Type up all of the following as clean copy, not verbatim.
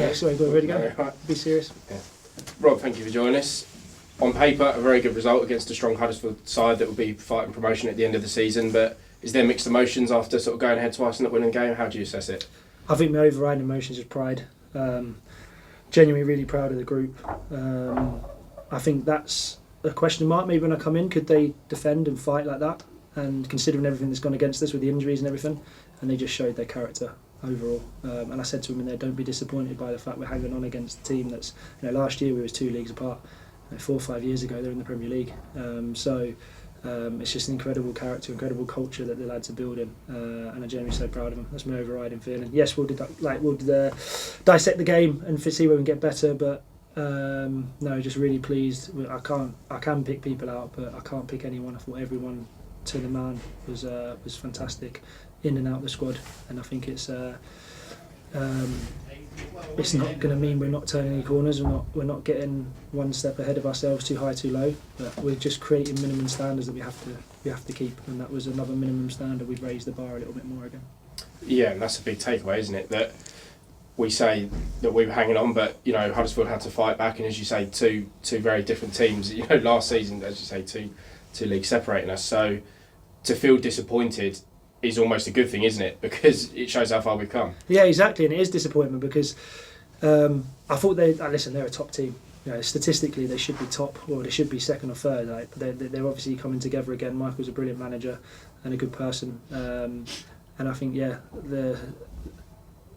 Yeah, sorry, go ready to go. No, right. Be serious. Yeah. Rob, thank you for joining us. On paper, a very good result against a strong Huddersfield side that will be fighting promotion at the end of the season, but is there mixed emotions after sort of going ahead twice and not winning a game? How do you assess it? I think my overriding emotions is pride. Genuinely really proud of the group. I think that's a question mark maybe when I come in. Could they defend and fight like that? And considering everything that's gone against us with the injuries and everything, and they just showed their character overall. And I said to them in there, don't be disappointed by the fact we're hanging on against a team that's, last year we was 2 leagues apart. 4 or 5 years ago they're in the Premier League. It's just an incredible character, incredible culture that the lads are building, and I'm genuinely so proud of them. That's my overriding feeling. Yes, we'll dissect the game and see where we can get better, but no, just really pleased. I can pick people out, but I can't pick anyone. I thought everyone to the man was fantastic, in and out the squad, and I think it's not going to mean we're not turning any corners. We're not getting one step ahead of ourselves, too high, too low. But we're just creating minimum standards that we have to keep, and that was another minimum standard. We've raised the bar a little bit more again. Yeah, and that's a big takeaway, isn't it? That we say that we were hanging on, but Huddersfield had to fight back, and as you say, two very different teams. Last season, as you say, two leagues separating us. So to feel disappointed is almost a good thing, isn't it? Because it shows how far we've come. Yeah, exactly, and it is disappointment because I thought they're a top team. Statistically they should be top, or they should be second or third. They're obviously coming together again. Michael's a brilliant manager and a good person, and I think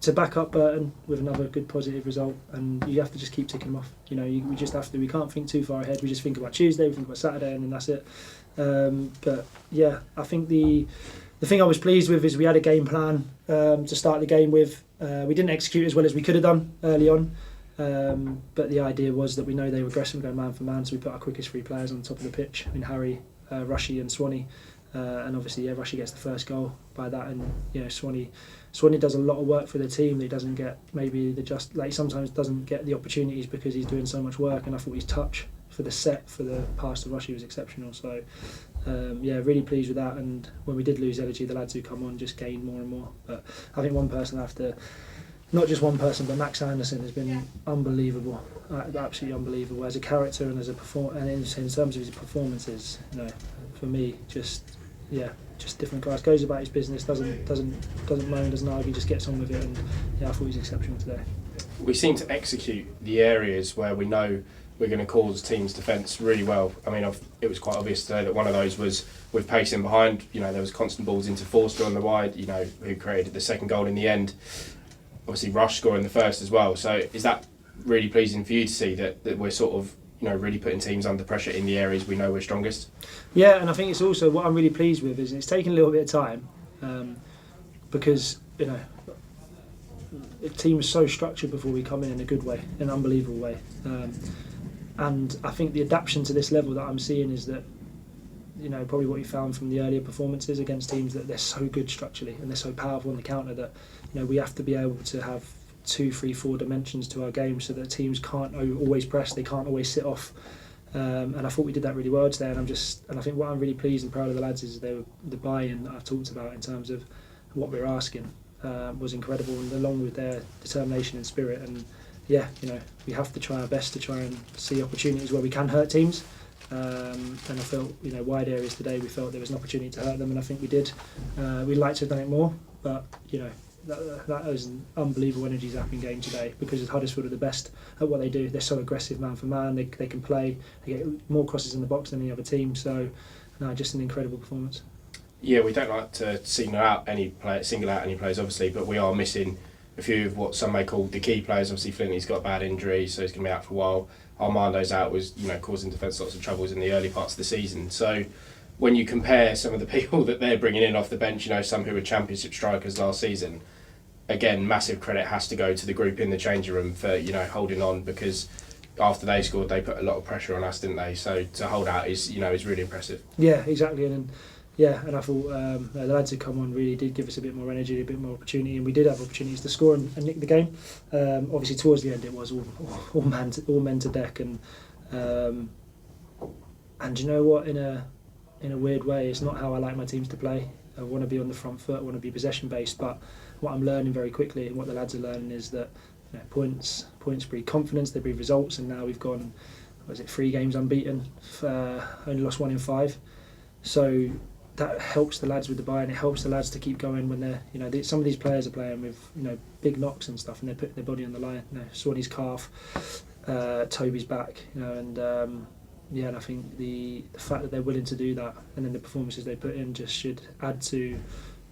to back up Burton with another good positive result, and you have to just keep ticking them off. We just have to. We can't think too far ahead. We just think about Tuesday, we think about Saturday, and then that's it. But yeah, I think the thing I was pleased with is we had a game plan to start the game with. We didn't execute as well as we could have done early on, but the idea was that we know they were aggressive going man for man, so we put our quickest 3 players on top of the pitch. Harry, Rushy and Swanee, and obviously Rushy gets the first goal by that, and Swanee does a lot of work for the team. He doesn't get sometimes doesn't get the opportunities because he's doing so much work, and I thought his touch for the pass to Rushy was exceptional. So really pleased with that. And when we did lose energy, the lads who come on just gained more and more. But I think one person not just one person, but Max Anderson has been unbelievable, absolutely unbelievable as a character and as a and in terms of his performances. For me, just different class. Goes about his business, doesn't moan, doesn't argue, just gets on with it. And I thought he was exceptional today. We seem to execute the areas where we know we're going to cause teams' defence really well. I mean, it was quite obvious today that one of those was with pace in behind. There was constant balls into Forster on the wide, who created the second goal in the end. Obviously, Rush scoring the first as well. So is that really pleasing for you to see that we're sort of, really putting teams under pressure in the areas we know we're strongest? Yeah, and I think it's also what I'm really pleased with is it's taken a little bit of time because, the team was so structured before we come in a good way, in an unbelievable way. And I think the adaptation to this level that I'm seeing is that, probably what you found from the earlier performances against teams, that they're so good structurally and they're so powerful on the counter that, we have to be able to have 2, 3, 4 dimensions to our game so that teams can't always press, they can't always sit off. And I thought we did that really well today. And I think what I'm really pleased and proud of the lads is the buy-in that I've talked about in terms of what we're asking was incredible, and along with their determination and spirit. And we have to try our best to try and see opportunities where we can hurt teams. And I felt, wide areas today, we felt there was an opportunity to hurt them, and I think we did. We'd like to have done it more, but that was an unbelievable energy zapping game today because Huddersfield are the best at what they do. They're so aggressive man for man. They can play. They get more crosses in the box than any other team. So, just an incredible performance. Yeah, we don't like to single out any players, obviously, but we are missing a few of what some may call the key players. Obviously, Flinty's got a bad injury, so he's going to be out for a while. Armando's out, was causing defence lots of troubles in the early parts of the season. So when you compare some of the people that they're bringing in off the bench, some who were championship strikers last season, again, massive credit has to go to the group in the changing room for holding on, because after they scored, they put a lot of pressure on us, didn't they? So to hold out is really impressive. Yeah, exactly, and I thought the lads who come on really did give us a bit more energy, a bit more opportunity, and we did have opportunities to score and nick the game. Obviously, towards the end, it was all men to deck, and you know what? In a weird way, it's not how I like my teams to play. I want to be on the front foot. I want to be possession based, but what I'm learning very quickly and what the lads are learning is that points breed confidence, they breed results, and now we've gone, 3 games unbeaten, only lost 1 in 5. So that helps the lads with the buy-in. It helps the lads to keep going when they're, some of these players are playing with, big knocks and stuff, and they're putting their body on the line. Swanee's calf, Toby's back, and and I think the fact that they're willing to do that, and then the performances they put in, just should add to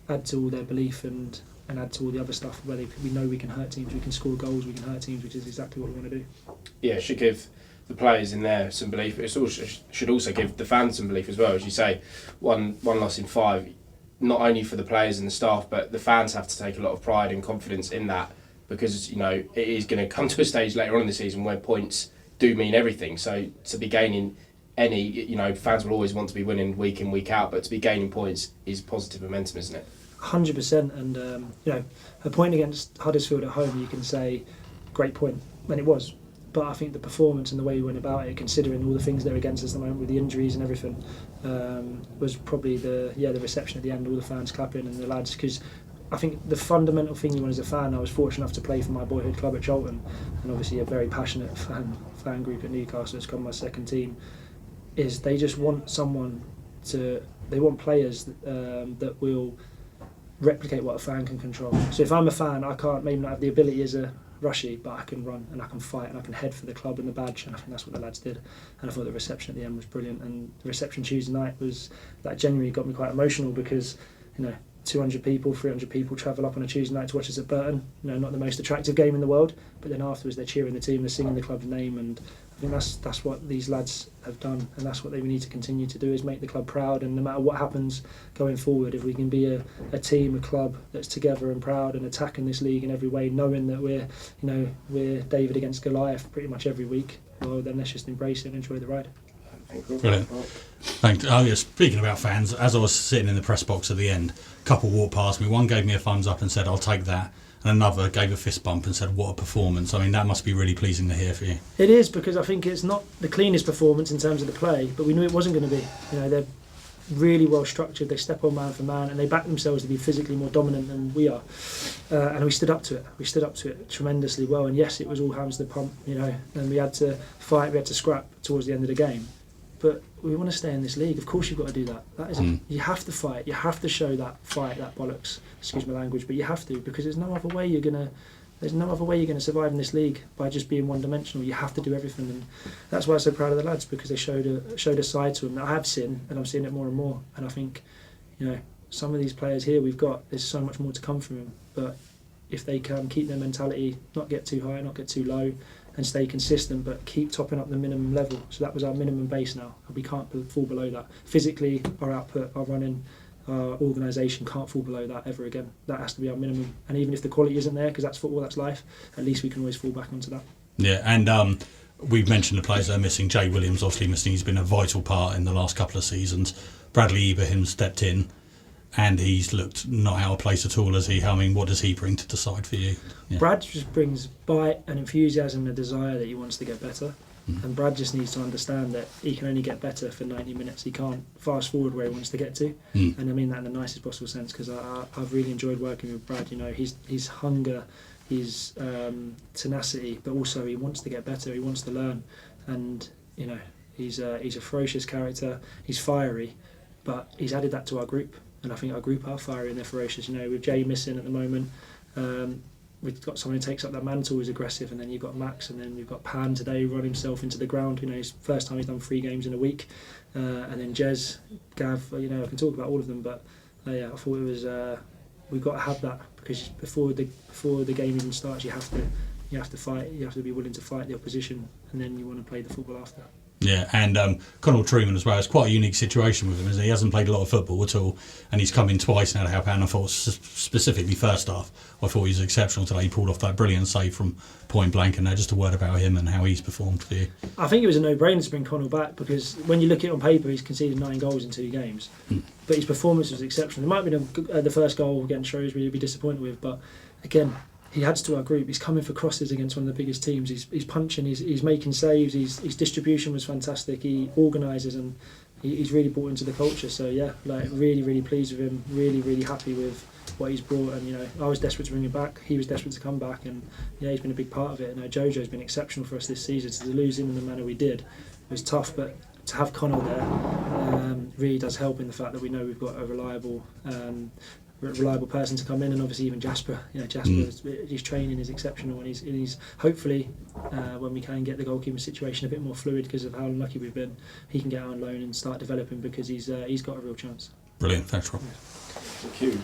all their belief and add to all the other stuff where we know we can hurt teams, we can score goals, we can hurt teams, which is exactly what we want to do. Yeah, it should give the players in there some belief. It should also give the fans some belief as well. As you say, one loss in 5, not only for the players and the staff, but the fans have to take a lot of pride and confidence in that, because it is going to come to a stage later on in the season where points do mean everything. So to be gaining fans will always want to be winning week in, week out, but to be gaining points is positive momentum, isn't it? 100%, and a point against Huddersfield at home, you can say great point, when it was. But I think the performance and the way we went about it, considering all the things that are against us at the moment with the injuries and everything, was probably the reception at the end, all the fans clapping and the lads. Because I think the fundamental thing you want as a fan, I was fortunate enough to play for my boyhood club at Charlton, and obviously a very passionate fan group at Newcastle that's come my second team, is they just want they want players that will replicate what a fan can control. So if I'm a fan, I can't maybe not have the ability as a Rushy, but I can run and I can fight and I can head for the club and the badge, and I think that's what the lads did. And I thought the reception at the end was brilliant, and the reception Tuesday night was genuinely got me quite emotional, because 200 people, 300 people travel up on a Tuesday night to watch us at Burton. Not the most attractive game in the world, but then afterwards they're cheering the team, they're singing the club's name, and I think that's what these lads have done, and that's what they need to continue to do, is make the club proud. And no matter what happens going forward, if we can be a team, a club that's together and proud and attacking this league in every way, knowing that we're David against Goliath pretty much every week, well then let's just embrace it and enjoy the ride. Brilliant. Thanks. Oh yeah, speaking about fans, as I was sitting in the press box at the end, a couple walked past me. One gave me a thumbs up and said, "I'll take that," and another gave a fist bump and said, "What a performance." I mean, that must be really pleasing to hear for you. It is, because I think it's not the cleanest performance in terms of the play, but we knew it wasn't going to be. They're really well structured, they step on man for man, and they back themselves to be physically more dominant than we are, and we stood up to it tremendously well. And yes, it was all hands to the pump, and we had to fight, we had to scrap towards the end of the game. But we want to stay in this league. Of course, you've got to do that. That is, you have to fight. You have to show that fight, that bollocks. Excuse my language, but you have to, because there's no other way you're gonna survive in this league by just being one-dimensional. You have to do everything, and that's why I'm so proud of the lads, because they showed a side to them that I have seen, and I'm seeing it more and more. And I think, some of these players here there's so much more to come from them. But if they can keep their mentality, not get too high, not get too low, and stay consistent, but keep topping up the minimum level. So that was our minimum base now, and we can't fall below that. Physically, our output, our running, our organisation can't fall below that ever again. That has to be our minimum. And even if the quality isn't there, because that's football, that's life, at least we can always fall back onto that. Yeah, and we've mentioned the players that are missing. Jay Williams obviously missing. He's been a vital part in the last couple of seasons. Bradley Ibrahim stepped in, and he's looked not out of place at all, has he? I mean, what does he bring to the side for you? Yeah. Brad just brings bite and enthusiasm and a desire that he wants to get better. And Brad just needs to understand that he can only get better for 90 minutes. He can't fast forward where he wants to get to. And I mean that in the nicest possible sense, because I've really enjoyed working with Brad. His hunger, his tenacity, but also he wants to get better. He wants to learn, and he's a ferocious character. He's fiery, but he's added that to our group. And I think our group are fiery and they're ferocious. With Jay missing at the moment, we've got someone who takes up that mantle, who's aggressive, and then you've got Max, and then you've got Pan today run himself into the ground. His first time he's done 3 games in a week, and then Jez, Gav. I can talk about all of them, but I thought it was we've got to have that, because before the game even starts, you have to fight. You have to be willing to fight the opposition, and then you want to play the football after. Yeah, and Conor Trueman as well. It's quite a unique situation with him, isn't it? He hasn't played a lot of football at all, and he's come in twice now to help out. And I thought, specifically first half, I thought he was exceptional today. He pulled off that brilliant save from point blank. And now just a word about him and how he's performed for you. I think it was a no-brainer to bring Conor back, because when you look at it on paper, he's conceded 9 goals in 2 games, but his performance was exceptional. It might have been the first goal against Shrewsbury you'd be disappointed with, but again, he adds to our group. He's coming for crosses against one of the biggest teams. He's punching. He's making saves. His distribution was fantastic. He organises, and he's really bought into the culture. So yeah, really, really pleased with him. Really, really happy with what he's brought, and I was desperate to bring him back. He was desperate to come back, and he's been a big part of it. Jojo's been exceptional for us this season. To lose him in the manner we did was tough, but to have Connell there really does help in the fact that we know we've got a reliable person to come in, and obviously even Jasper. His training is exceptional, and he's hopefully when we can get the goalkeeper situation a bit more fluid because of how unlucky we've been, he can get out on loan and start developing because he's got a real chance. Brilliant, thanks Rob. Thank you.